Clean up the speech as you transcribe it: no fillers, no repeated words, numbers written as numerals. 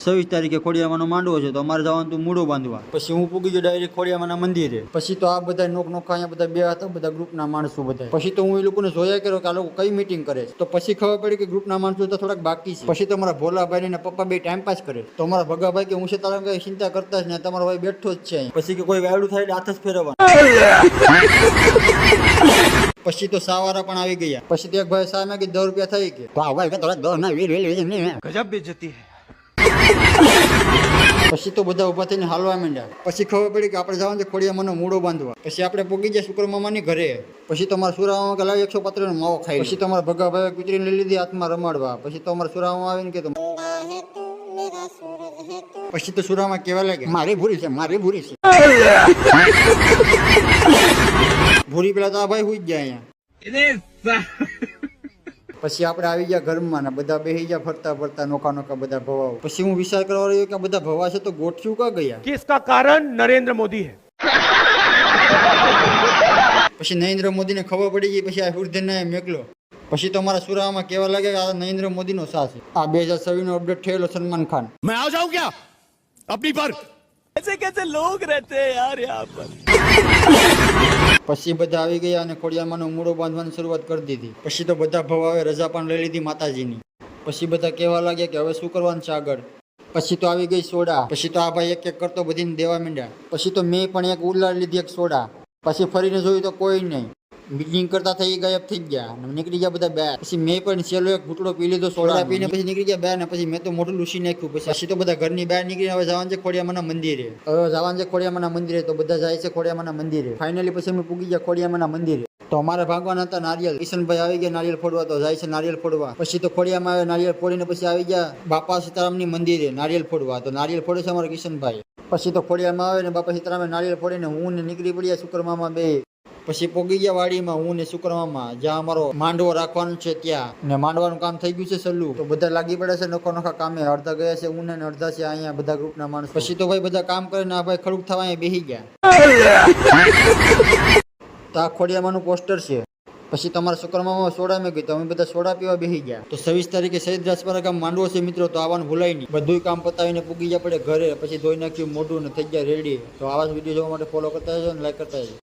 26 તારીખે ખોડિયામાંનો માંડવો છે તો અમારે જવાનું તું મૂળો બાંધવા. પછી હું પૂગી ગયો ડાયરેક્ટ ખોડિયામાંના મંદિરે. પછી તો આ બધા નોખા અહીંયા બધા બે હતા, બધા ગ્રુપના માણસો બધા. પછી તો હું એ લોકોને જોયા કર્યો કે આ લોકો કઈ મીટિંગ કરે છે. તો પછી ખબર પડી કે ગ્રુપના માણસો તો થોડાક બાકી છે. પછી તો મારા ભોલાભાઈ ને પપ્પા બે ટાઈમ પાસ કરે. તો અમારા ભગાભાઈ કે હું છે તારા કઈ ચિંતા કરતા જ ને, તમારો ભાઈ બેઠો જ છે. પછી કે કોઈ વાયડું થાય હાથ જ ફેરવવાનું. પછી તો સાવારા પણ આવી ગયા. પછી તો એક ભાઈ સામે કે 10 રૂપિયા થઈ કે તો ભાઈ થોડા 10 ના ગજબ બેજતી હે. પછી તો બધા ઉભા થઈને હાલવા માંડ્યા. પછી ખબર પડી કે આપણે જવાનું છે ખોડિયામાંનો મૂળો બાંધવા. પછી આપણે પોગી ગયા શુક્ર મામાની ઘરે. પછી તો અમારા સુરામાં કે લાવ 115 નો માવો ખાઈ. પછી તો અમારા ભગાભાઈ કૂતરીને લઈ લીધી હાથમાં રમાડવા. પછી તો અમારા સુરામાં આવીને કે પછી તો સુરામાં કેવા લાગે મારી ભૂરી છે, મારી ભૂરી છે. ભૂરી પેલા તો આ ભાઈ હુઈ ગયા અહીંયા. પછી આપણે આવી ગયા ઘરમાં ને બધા બેસી ગયા ફરતા ફરતા નોખા બધા ભવાઓ. પછી હું વિચાર કરવા રહ્યો કે બધા ભવા છે તો ગોઠ્યું કા ગયા कि इसका कारण नरेंद्र मोदी है. પછી નરેન્દ્ર મોદીને ખબર પડી ગઈ. પછી આ હુરધનને મેકલો. પછી તો અમારા સુરામાં કેવા લાગે કે આ નરેન્દ્ર મોદીનો સાથ છે. આ 2026 નો અપડેટ થયેલો સલમાન ખાન. मैं आ जाऊं क्या अपनी पर? ऐसे कैसे लोग रहते हैं यार यहाँ पर. પછી બધા આવી ગયા અને ખોડિયામાંનો મૂળો બાંધવાની શરૂઆત કરી દીધી. પછી તો બધા ભવાએ રજા પણ લઈ લીધી માતાજીની. પછી બધા કહેવા લાગ્યા કે હવે શું કરવાનું છે આગળ. પછી તો આવી ગઈ સોડા. પછી તો આ ભાઈ એક એક કરતો બધીને દેવા માંડ્યા. પછી તો મેં પણ એક ઉલાડી લીધી એક સોડા. પછી ફરીને જોયું તો કોઈ નહીં. મીટિંગ કરતા થઈ ગાયબ થઈ ગયા, નીકળી ગયા બધા બે. પછી મેં પણ છેલ્લો એક ઘૂંટડો પી લીધો સોડા પીને. પછી નીકળી ગયા બે ને પછી મેં તો મોઢું લૂસી નાખ્યું. પછી તો બધા ઘરની બહાર નીકળીને હવે જવાનું છે ખોડિયામાંના મંદિરે. હવે જવાનું છે ખોડિયામાંના મંદિરે. તો બધા જાય છે ખોડિયામાંના મંદિરે. ફાઇનલી પછી અમે પૂગી ગયા ખોડિયામાંના મંદિરે. તો અમારે ભાગવાના હતા નારિયેલ. કિશનભાઈ આવી ગયા નારિયેલ ફોડવા. તો જાય છે નારિયેલ ફોડવા. પછી તો ખોડિયામાં આવે નારિયેલ ફોડીને પછી આવી ગયા બાપા સીતારામની મંદિરે નારિયેલ ફોડવા. તો નારિયેલ ફોડે છે અમારા કિશનભાઈ. પછી તો ખોડિયામાં આવે ને બાપા સીતારામે નારિયેલ ફોડીને હું ને નીકળી પડ્યા શુક્ર મામા બે. પછી પોગી ગયા વાડીમાં હું ને શુક્ર મામા, જ્યાં અમારો માંડવો રાખવાનું છે ત્યાં. ને માંડવાનું કામ થઈ ગયું છે સલ્લું. તો બધા લાગી પડે છે નોખા કામે. અડધા ગયા છે હું ને અડધા છે અહીંયા બધા ગ્રુપના માણસો. પછી તો ભાઈ બધા કામ કરીને આ ભાઈ ખડુક થવા અહીંયા બેસી ગયા. તો આ ખોડિયામાંનું પોસ્ટર છે. પછી તમારા શુક્ર મામા સોડા મેં ગઈ તો અમે બધા સોડા પીવા બેસી ગયા. તો 26 તારીખે શહીદ રાજપરા ગામ માંડવો છે મિત્રો. તો આવવાનું ભૂલાય નહીં. બધું કામ પતાવીને પૂગી ગયા પડે ઘરે. પછી ધોઈ નાખ્યું મોઢું ને થઈ ગયા રેડી. તો આવા જ વિડીયો જોવા માટે ફોલો કરતા જજો અને લાઈક કરતા જજો.